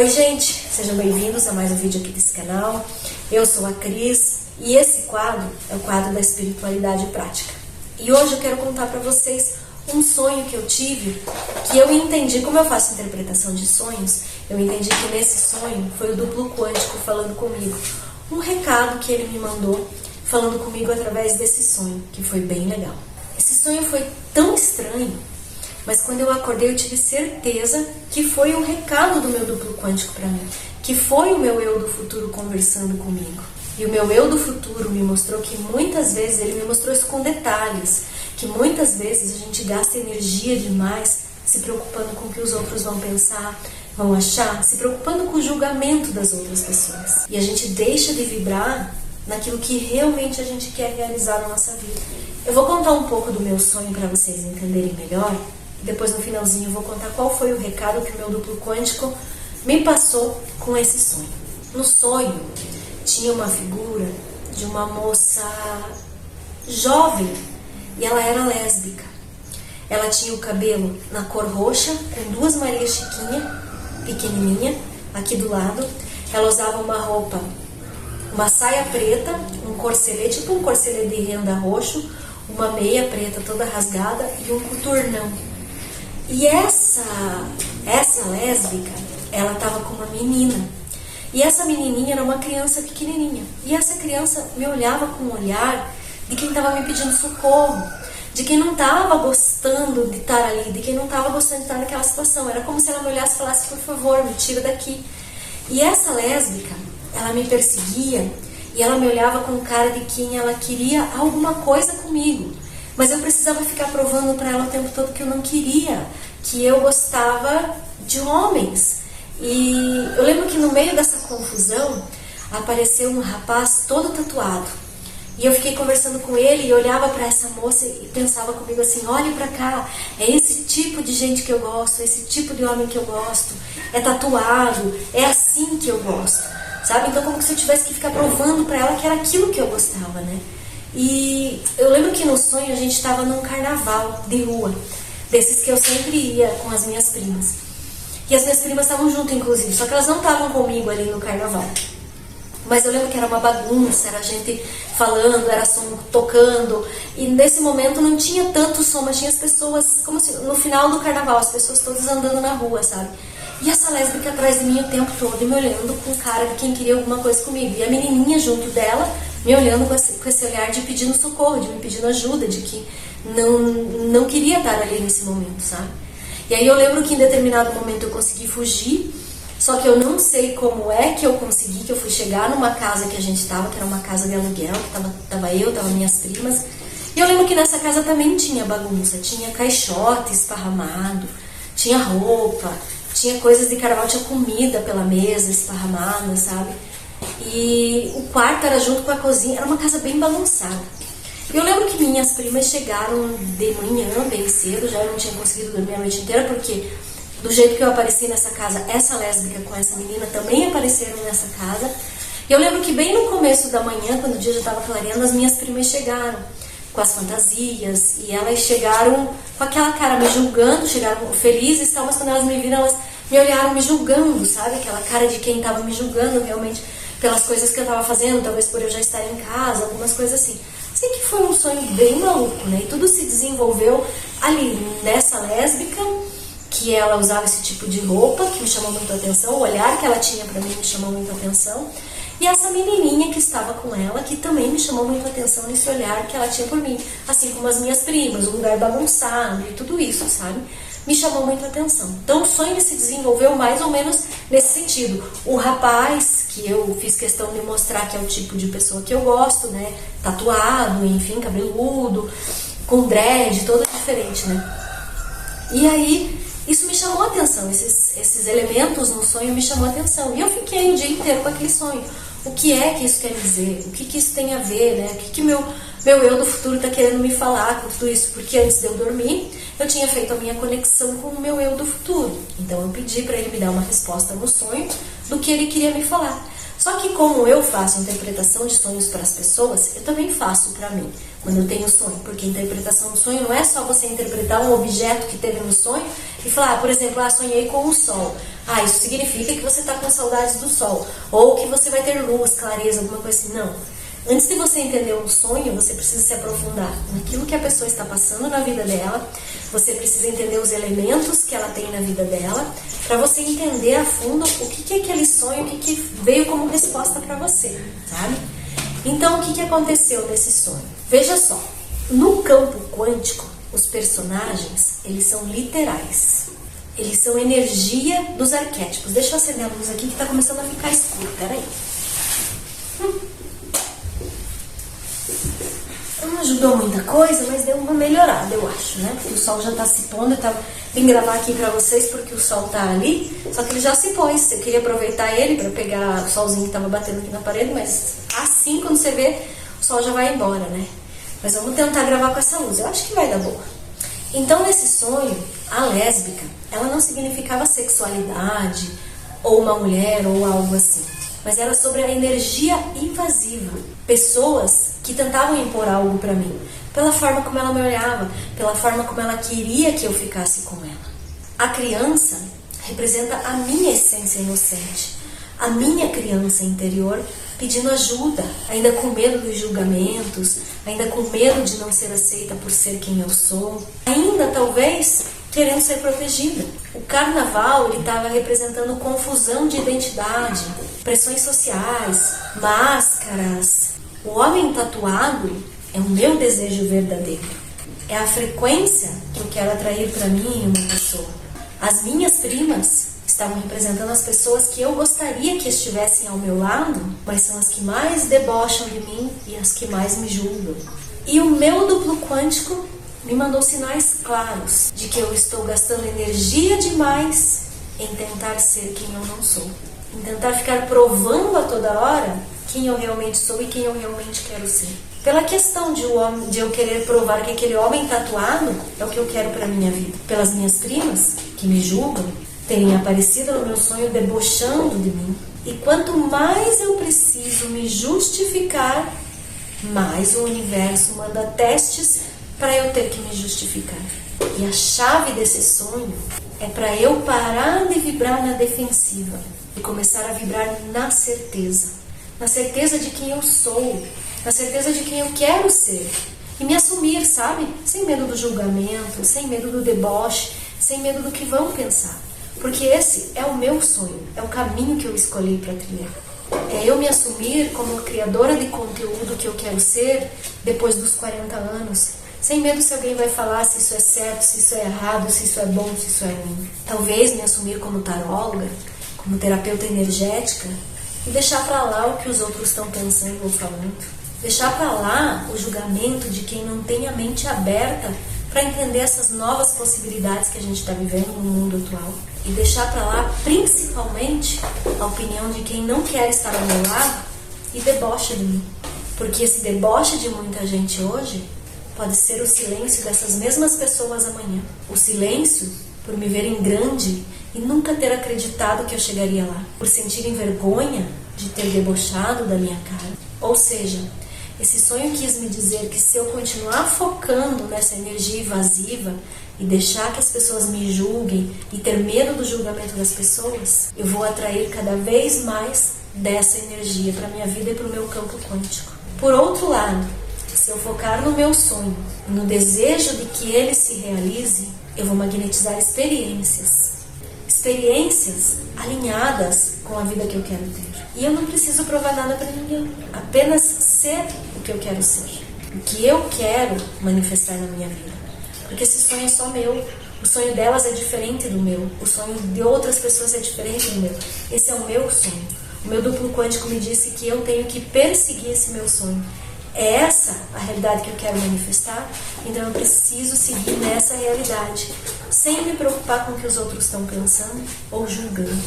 Oi gente, sejam bem-vindos a mais um vídeo aqui desse canal. Eu sou a Cris e esse quadro é o quadro da espiritualidade prática. E hoje eu quero contar para vocês um sonho que eu tive, que eu entendi, como eu faço interpretação de sonhos, eu entendi que nesse sonho foi o duplo quântico falando comigo. Um recado que ele me mandou falando comigo através desse sonho, que foi bem legal. Esse sonho foi tão estranho, mas quando eu acordei eu tive certeza que foi um recado do meu duplo quântico para mim, que foi o meu eu do futuro conversando comigo. E o meu eu do futuro me mostrou que muitas vezes, ele me mostrou isso com detalhes, que muitas vezes a gente gasta energia demais se preocupando com o que os outros vão pensar, vão achar, se preocupando com o julgamento das outras pessoas. E a gente deixa de vibrar naquilo que realmente a gente quer realizar na nossa vida. Eu vou contar um pouco do meu sonho para vocês entenderem melhor. Depois, no finalzinho, eu vou contar qual foi o recado que o meu duplo quântico me passou com esse sonho. No sonho, tinha uma figura de uma moça jovem e ela era lésbica. Ela tinha o cabelo na cor roxa, com duas Maria Chiquinha, pequenininha, aqui do lado. Ela usava uma roupa, uma saia preta, um corselet, tipo um corselet de renda roxo, uma meia preta toda rasgada e um coturnão. E essa lésbica, ela estava com uma menina. E essa menininha era uma criança pequenininha. E essa criança me olhava com um olhar de quem estava me pedindo socorro, de quem não estava gostando de estar ali, de quem não estava gostando de estar naquela situação. Era como se ela me olhasse e falasse, por favor, me tira daqui. E essa lésbica, ela me perseguia e ela me olhava com cara de quem ela queria alguma coisa comigo. Mas eu precisava ficar provando para ela o tempo todo que eu não queria, que eu gostava de homens. E eu lembro que no meio dessa confusão apareceu um rapaz todo tatuado. E eu fiquei conversando com ele e olhava para essa moça e pensava comigo assim, olhe para cá, é esse tipo de gente que eu gosto, é esse tipo de homem que eu gosto, é tatuado, é assim que eu gosto, sabe? Então como se eu tivesse que ficar provando para ela que era aquilo que eu gostava, né? E eu lembro que no sonho a gente estava num carnaval de rua, desses que eu sempre ia com as minhas primas. E as minhas primas estavam junto, inclusive, só que elas não estavam comigo ali no carnaval. Mas eu lembro que era uma bagunça, era gente falando, era som tocando. E nesse momento não tinha tanto som, mas tinha as pessoas, como se no final do carnaval, as pessoas todas andando na rua, sabe? E essa lésbica atrás de mim o tempo todo, me olhando com cara de quem queria alguma coisa comigo. E a menininha junto dela, me olhando com esse olhar de pedindo socorro, de me pedindo ajuda, de que não queria estar ali nesse momento, sabe? E aí eu lembro que em determinado momento eu consegui fugir, só que eu não sei como é que eu consegui, que eu fui chegar numa casa que a gente estava, que era uma casa de aluguel, que tava minhas primas. E eu lembro que nessa casa também tinha bagunça, tinha caixote esparramado, tinha roupa, tinha coisas de carnaval, tinha comida pela mesa esparramada, sabe? E o quarto era junto com a cozinha, era uma casa bem bagunçada. Eu lembro que minhas primas chegaram de manhã, bem cedo, já eu não tinha conseguido dormir a noite inteira, porque do jeito que eu apareci nessa casa, essa lésbica com essa menina também apareceram nessa casa. E eu lembro que bem no começo da manhã, quando o dia já estava clareando, as minhas primas chegaram com as fantasias, e elas chegaram com aquela cara me julgando, chegaram felizes e tal, mas quando elas me viram, elas me olharam me julgando, sabe? Aquela cara de quem estava me julgando realmente pelas coisas que eu estava fazendo, talvez por eu já estar em casa, algumas coisas assim. Sei que foi um sonho bem maluco, né? E tudo se desenvolveu ali, nessa lésbica, que ela usava esse tipo de roupa, que me chamou muito a atenção, o olhar que ela tinha pra mim me chamou muito a atenção, e essa menininha que estava com ela, que também me chamou muito a atenção nesse olhar que ela tinha por mim, assim como as minhas primas, um lugar bagunçado e tudo isso, sabe? Me chamou muito a atenção. Então o sonho se desenvolveu mais ou menos nesse sentido. O rapaz, que eu fiz questão de mostrar que é o tipo de pessoa que eu gosto, né? Tatuado, enfim, cabeludo, com dread, todo diferente, né? E aí, isso me chamou a atenção, esses elementos no sonho me chamou a atenção. E eu fiquei o dia inteiro com aquele sonho. O que é que isso quer dizer? O que isso tem a ver, né? O que meu eu do futuro está querendo me falar com tudo isso? Porque antes de eu dormir, eu tinha feito a minha conexão com o meu eu do futuro. Então eu pedi para ele me dar uma resposta no sonho do que ele queria me falar. Só que como eu faço interpretação de sonhos para as pessoas, eu também faço para mim, quando eu tenho sonho. Porque interpretação do sonho não é só você interpretar um objeto que teve no sonho e falar, por exemplo, sonhei com o sol. Isso significa que você está com saudades do sol. Ou que você vai ter luz, clareza, alguma coisa assim. Não. Antes de você entender um sonho, você precisa se aprofundar naquilo que a pessoa está passando na vida dela. Você precisa entender os elementos que ela tem na vida dela, para você entender a fundo o que é aquele sonho, o que veio como resposta para você, sabe? Então, o que aconteceu nesse sonho? Veja só, no campo quântico, os personagens, eles são literais. Eles são energia dos arquétipos. Deixa eu acender a luz aqui que está começando a ficar escuro, peraí. Não ajudou muita coisa, mas deu uma melhorada, eu acho, né? Porque o sol já tá se pondo. Eu vim gravar aqui pra vocês porque o sol tá ali, só que ele já se pôs. Eu queria aproveitar ele pra pegar o solzinho que tava batendo aqui na parede, mas assim, quando você vê, o sol já vai embora, né? Mas vamos tentar gravar com essa luz, eu acho que vai dar boa. Então, nesse sonho, a lésbica, ela não significava sexualidade, ou uma mulher, ou algo assim. Mas era sobre a energia invasiva. Pessoas que tentavam impor algo para mim, pela forma como ela me olhava, pela forma como ela queria que eu ficasse com ela. A criança representa a minha essência inocente, a minha criança interior pedindo ajuda, ainda com medo dos julgamentos, ainda com medo de não ser aceita por ser quem eu sou, ainda talvez querendo ser protegida. O carnaval, ele estava representando confusão de identidade, pressões sociais, máscaras. O homem tatuado é o meu desejo verdadeiro. É a frequência que eu quero atrair para mim em uma pessoa. As minhas primas estavam representando as pessoas que eu gostaria que estivessem ao meu lado, mas são as que mais debocham de mim e as que mais me julgam. E o meu duplo quântico me mandou sinais claros de que eu estou gastando energia demais em tentar ser quem eu não sou. Em tentar ficar provando a toda hora quem eu realmente sou e quem eu realmente quero ser. Pela questão de eu querer provar que aquele homem tatuado é o que eu quero para minha vida. Pelas minhas primas, que me julgam, terem aparecido no meu sonho debochando de mim. E quanto mais eu preciso me justificar, mais o universo manda testes para eu ter que me justificar. E a chave desse sonho é para eu parar de vibrar na defensiva e começar a vibrar na certeza de quem eu sou, na certeza de quem eu quero ser e me assumir, sabe? Sem medo do julgamento, sem medo do deboche, sem medo do que vão pensar. Porque esse é o meu sonho, é o caminho que eu escolhi para trilhar. É eu me assumir como criadora de conteúdo que eu quero ser depois dos 40 anos, sem medo se alguém vai falar se isso é certo, se isso é errado, se isso é bom, se isso é ruim. Talvez me assumir como taróloga, como terapeuta energética e deixar para lá o que os outros estão pensando ou falando. Deixar para lá o julgamento de quem não tem a mente aberta para entender essas novas possibilidades que a gente está vivendo no mundo atual. E deixar para lá, principalmente, a opinião de quem não quer estar ao meu lado e debocha de mim. Porque esse deboche de muita gente hoje pode ser o silêncio dessas mesmas pessoas amanhã. O silêncio por me verem grande e nunca ter acreditado que eu chegaria lá. Por sentirem vergonha de ter debochado da minha cara. Ou seja, esse sonho quis me dizer que se eu continuar focando nessa energia invasiva e deixar que as pessoas me julguem e ter medo do julgamento das pessoas, eu vou atrair cada vez mais dessa energia para minha vida e para o meu campo quântico. Por outro lado, se eu focar no meu sonho, no desejo de que ele se realize, eu vou magnetizar experiências alinhadas com a vida que eu quero ter. E eu não preciso provar nada para ninguém, apenas ser o que eu quero ser, o que eu quero manifestar na minha vida. Porque esse sonho é só meu, o sonho delas é diferente do meu, o sonho de outras pessoas é diferente do meu. Esse é o meu sonho. O meu duplo quântico me disse que eu tenho que perseguir esse meu sonho. É essa a realidade que eu quero manifestar, então eu preciso seguir nessa realidade, sem me preocupar com o que os outros estão pensando ou julgando.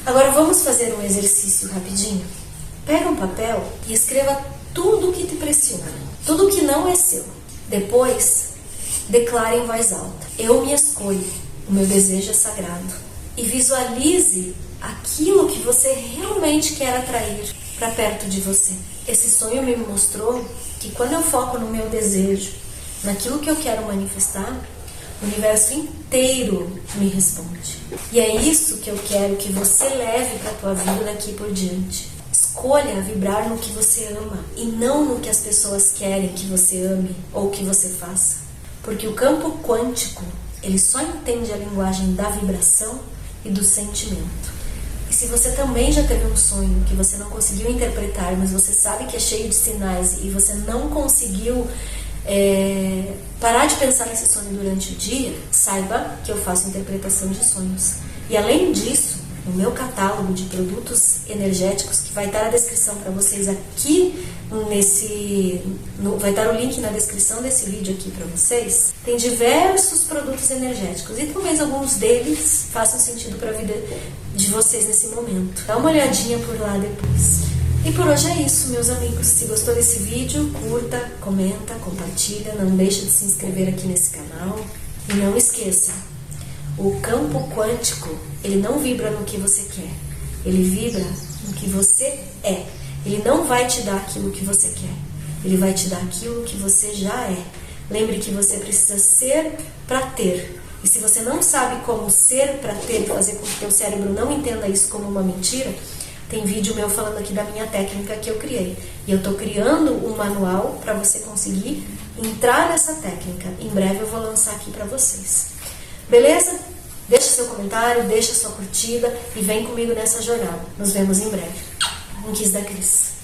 Agora vamos fazer um exercício rapidinho? Pega um papel e escreva tudo o que te pressiona, tudo que não é seu. Depois, declare em voz alta: eu me escolho, o meu desejo é sagrado. E visualize aquilo que você realmente quer atrair. para perto de você. Esse sonho me mostrou que quando eu foco no meu desejo, naquilo que eu quero manifestar, o universo inteiro me responde. E é isso que eu quero que você leve para a tua vida daqui por diante. Escolha vibrar no que você ama e não no que as pessoas querem que você ame ou que você faça. Porque o campo quântico, ele só entende a linguagem da vibração e do sentimento. E se você também já teve um sonho que você não conseguiu interpretar, mas você sabe que é cheio de sinais e você não conseguiu parar de pensar nesse sonho durante o dia, saiba que eu faço interpretação de sonhos. E além disso, no meu catálogo de produtos energéticos, que vai estar na descrição para vocês aqui, vai estar o link na descrição desse vídeo aqui para vocês, tem diversos produtos energéticos e talvez alguns deles façam sentido para a vida de vocês nesse momento. Dá uma olhadinha por lá depois. E por hoje é isso, meus amigos. Se gostou desse vídeo, curta, comenta, compartilha, não deixa de se inscrever aqui nesse canal. E não esqueça, o campo quântico, ele não vibra no que você quer, ele vibra no que você é. Ele não vai te dar aquilo que você quer, ele vai te dar aquilo que você já é. Lembre que você precisa ser para ter. E se você não sabe como ser para ter e fazer com que o teu cérebro não entenda isso como uma mentira, tem vídeo meu falando aqui da minha técnica que eu criei. E eu estou criando um manual para você conseguir entrar nessa técnica. Em breve eu vou lançar aqui para vocês. Beleza? Deixa seu comentário, deixa sua curtida e vem comigo nessa jornada. Nos vemos em breve. Um kiss da Cris.